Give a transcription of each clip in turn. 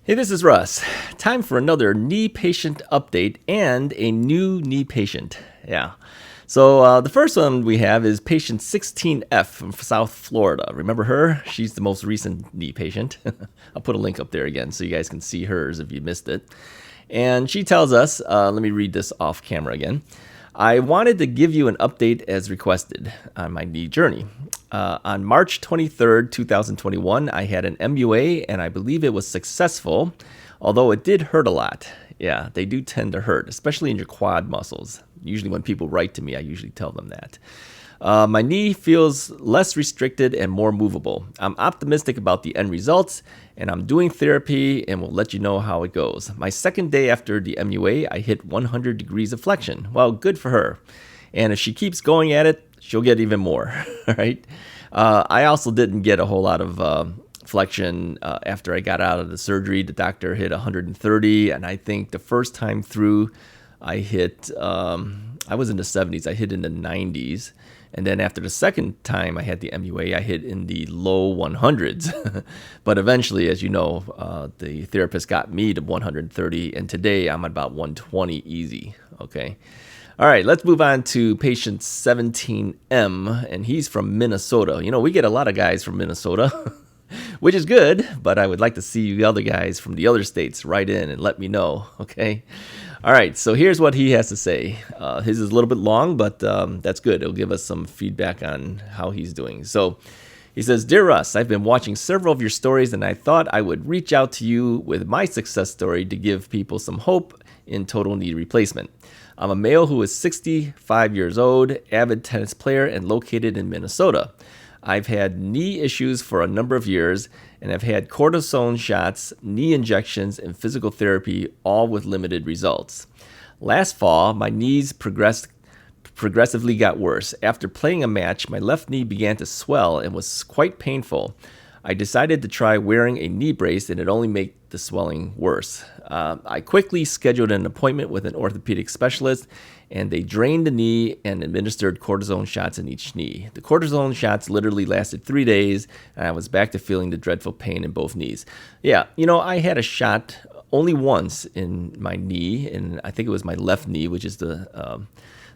Hey, this is Russ. Time for another knee patient update and a new knee patient. Yeah. So the first one we have is patient 16F from South Florida. Remember her? She's the most recent knee patient. I'll put a link up there again so you guys can see hers if you missed it. And she tells us, let me read this off camera again. I wanted to give you an update as requested on my knee journey. On March 23rd, 2021, I had an MUA and I believe it was successful, although it did hurt a lot. Yeah, they do tend to hurt, especially in your quad muscles. Usually when people write to me, I usually tell them that. My knee feels less restricted and more movable. I'm optimistic about the end results, and I'm doing therapy and will let you know how it goes. My second day after the MUA, I hit 100 degrees of flexion. Well, good for her. And if she keeps going at it, she'll get even more, right? I also didn't get a whole lot of flexion after I got out of the surgery. The doctor hit 130, and I think the first time through, I hit, I was in the 70s, I hit in the 90s. And then after the second time I had the MUA, I hit in the low 100s. But eventually, as you know, the therapist got me to 130, and today I'm at about 120 easy, okay? All right, let's move on to patient 17M, and he's from Minnesota. You know, we get a lot of guys from Minnesota, which is good, but I would like to see you other guys from the other states write in and let me know, okay? All right, so here's what he has to say. His is a little bit long, but that's good. It'll give us some feedback on how he's doing. So he says, Dear Russ, I've been watching several of your stories, and I thought I would reach out to you with my success story to give people some hope in total knee replacement. I'm a male who is 65 years old, avid tennis player, and located in Minnesota. I've had knee issues for a number of years, and I've had cortisone shots, knee injections, and physical therapy, all with limited results. Last fall, my knees progressively got worse. After playing a match, my left knee began to swell and was quite painful. I decided to try wearing a knee brace, and it only made the swelling worse. I quickly scheduled an appointment with an orthopedic specialist, and they drained the knee and administered cortisone shots in each knee. The cortisone shots literally lasted 3 days, and I was back to feeling the dreadful pain in both knees. Yeah, you know, I had a shot only once in my knee, and I think it was my left knee, which is the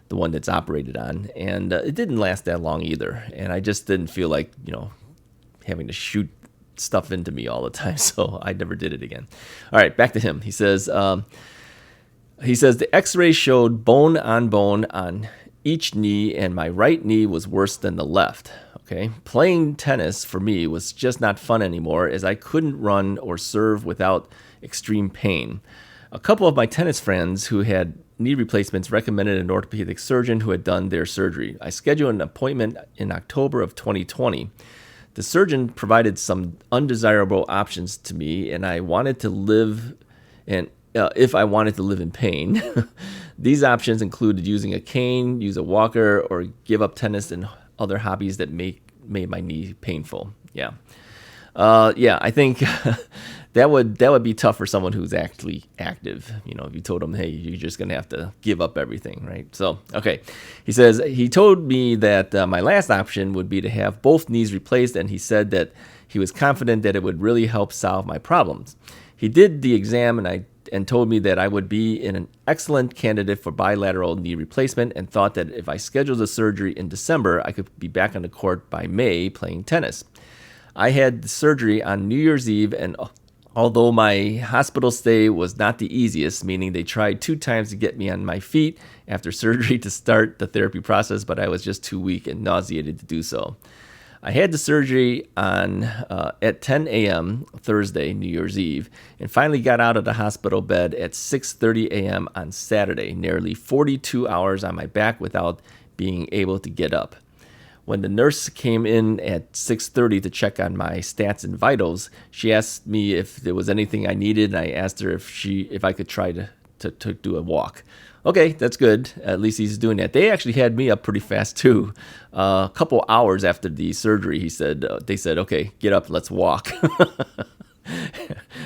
one that's operated on, and it didn't last that long either, and I just didn't feel like, you know, having to shoot stuff into me all the time, so I never did it again. All right, back to him. He says the x-ray showed bone on each knee, and my right knee was worse than the left. Okay, playing tennis for me was just not fun anymore, as I couldn't run or serve without extreme pain. A couple of my tennis friends who had knee replacements recommended an orthopedic surgeon who had done their surgery. I scheduled an appointment in October of 2020. The surgeon provided some undesirable options to me, and I wanted to live, and if I wanted to live in pain. These options included using a cane, use a walker, or give up tennis and other hobbies that made my knee painful. Yeah, I think that would be tough for someone who's actually active. You know, if you told them, hey, you're just gonna have to give up everything, right? So, okay. He says he told me that my last option would be to have both knees replaced, and he said that he was confident that it would really help solve my problems. He did the exam and told me that I would be an excellent candidate for bilateral knee replacement, and thought that if I scheduled the surgery in December, I could be back on the court by May playing tennis. I had the surgery on New Year's Eve, and although my hospital stay was not the easiest, meaning they tried 2 times to get me on my feet after surgery to start the therapy process, but I was just too weak and nauseated to do so. I had the surgery at 10 a.m. Thursday, New Year's Eve, and finally got out of the hospital bed at 6:30 a.m. on Saturday, nearly 42 hours on my back without being able to get up. When the nurse came in at 6:30 to check on my stats and vitals, she asked me if there was anything I needed, and I asked her if I could try to do a walk. Okay, that's good. At least he's doing that. They actually had me up pretty fast too. A couple hours after the surgery, they said, okay, get up, let's walk.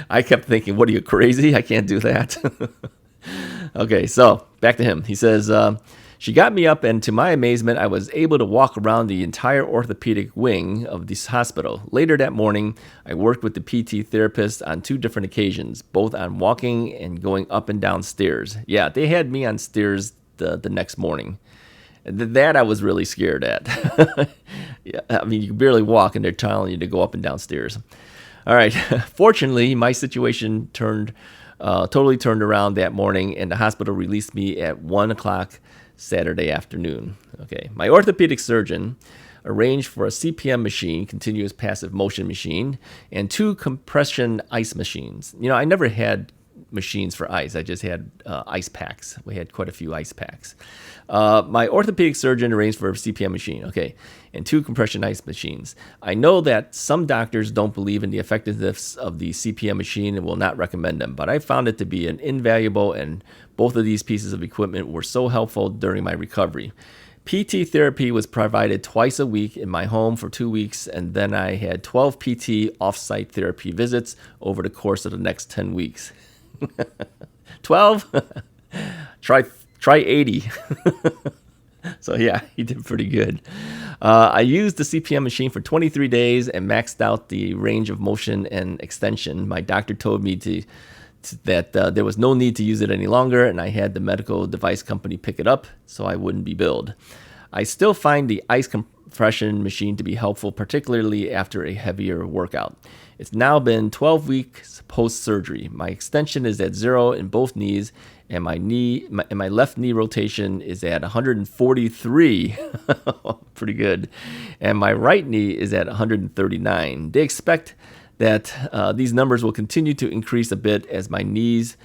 I kept thinking, what are you, crazy? I can't do that. Okay, so back to him. He says, She got me up, and to my amazement, I was able to walk around the entire orthopedic wing of this hospital. Later that morning, I worked with the PT therapist on 2 different occasions, both on walking and going up and down stairs. Yeah, they had me on stairs the next morning. That I was really scared at. Yeah, I mean, you can barely walk, and they're telling you to go up and down stairs. All right. Fortunately, my situation totally turned around that morning, and the hospital released me at 1 o'clock Saturday afternoon. Okay. My orthopedic surgeon arranged for a CPM machine, continuous passive motion machine, and 2 compression ice machines. You know, I never had machines for ice. I just had ice packs. We had quite a few ice packs. My orthopedic surgeon arranged for a CPM machine, okay, and 2 compression ice machines. I know that some doctors don't believe in the effectiveness of the CPM machine and will not recommend them, but I found it to be an invaluable, and both of these pieces of equipment were so helpful during my recovery. PT therapy was provided twice a week in my home for 2 weeks, and then I had 12 PT off-site therapy visits over the course of the next 10 weeks. 12? Try 80. So yeah, he did pretty good. I used the CPM machine for 23 days and maxed out the range of motion and extension. My doctor told me that there was no need to use it any longer, and I had the medical device company pick it up so I wouldn't be billed. I still find the ice compression machine to be helpful, particularly after a heavier workout. It's now been 12 weeks post-surgery. My extension is at 0 in both knees, and my left knee rotation is at 143. Pretty good. And my right knee is at 139. They expect that these numbers will continue to increase a bit as my knees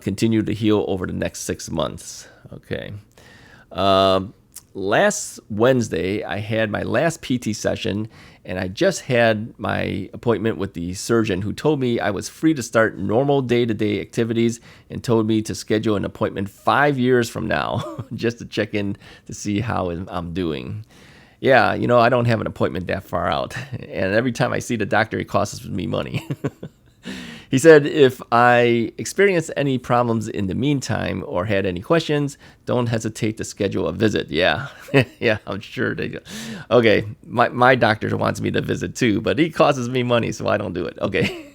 continue to heal over the next 6 months. Okay. Last Wednesday, I had my last PT session, and I just had my appointment with the surgeon who told me I was free to start normal day-to-day activities and told me to schedule an appointment 5 years from now just to check in to see how I'm doing. Yeah, you know, I don't have an appointment that far out, and every time I see the doctor, it costs me money. He said, if I experience any problems in the meantime or had any questions, don't hesitate to schedule a visit. Yeah, yeah, I'm sure they do. Okay, my doctor wants me to visit too, but he costs me money, so I don't do it. Okay.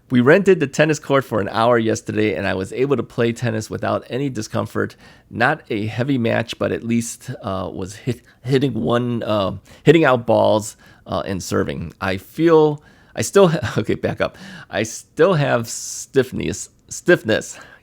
We rented the tennis court for an hour yesterday, and I was able to play tennis without any discomfort. Not a heavy match, but at least was hitting out balls and serving. Back up. I still have stiffness.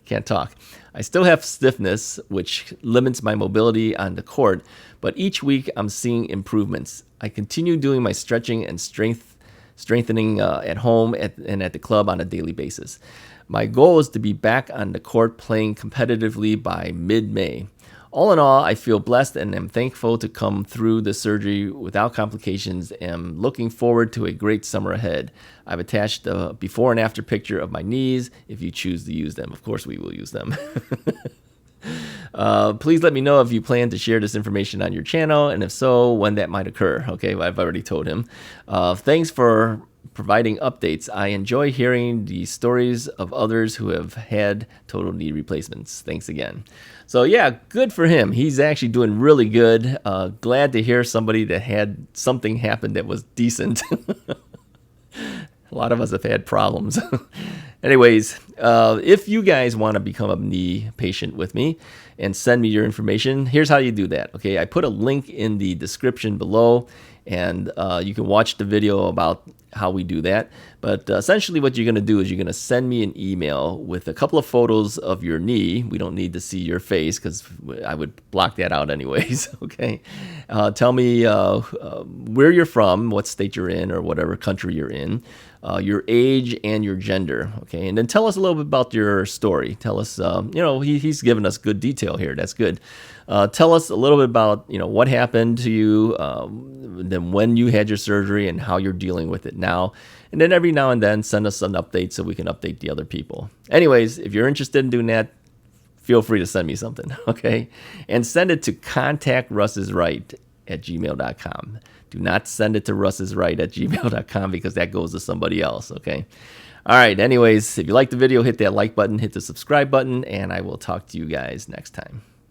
Can't talk. I still have stiffness, which limits my mobility on the court, but each week I'm seeing improvements. I continue doing my stretching and strengthening at home and at the club on a daily basis. My goal is to be back on the court playing competitively by mid-May. All in all, I feel blessed and am thankful to come through the surgery without complications and am looking forward to a great summer ahead. I've attached a before and after picture of my knees if you choose to use them. Of course, we will use them. Please let me know if you plan to share this information on your channel, and if so, when that might occur. Okay, I've already told him. Thanks for providing updates. I enjoy hearing the stories of others who have had total knee replacements. Thanks again. So yeah, good for him. He's actually doing really good. Glad to hear somebody that had something happen that was decent. A lot of us have had problems. Anyways, if you guys want to become a knee patient with me and send me your information, here's how you do that. Okay, I put a link in the description below, and you can watch the video about how we do that. But essentially what you're going to do is you're going to send me an email with a couple of photos of your knee. We don't need to see your face because I would block that out anyways. Okay, tell me where you're from, what state you're in, or whatever country you're in, your age and your gender. Okay, and then tell us a little bit about your story. Tell us, he's given us good detail here. That's good. Tell us a little bit about, what happened to you, then when you had your surgery and how you're dealing with it now. And then every now and then send us an update so we can update the other people. Anyways, if you're interested in doing that, feel free to send me something, okay? And send it to contactrussisright@gmail.com. Do not send it to russisright@gmail.com because that goes to somebody else, okay? All right, anyways, if you like the video, hit that like button, hit the subscribe button, and I will talk to you guys next time.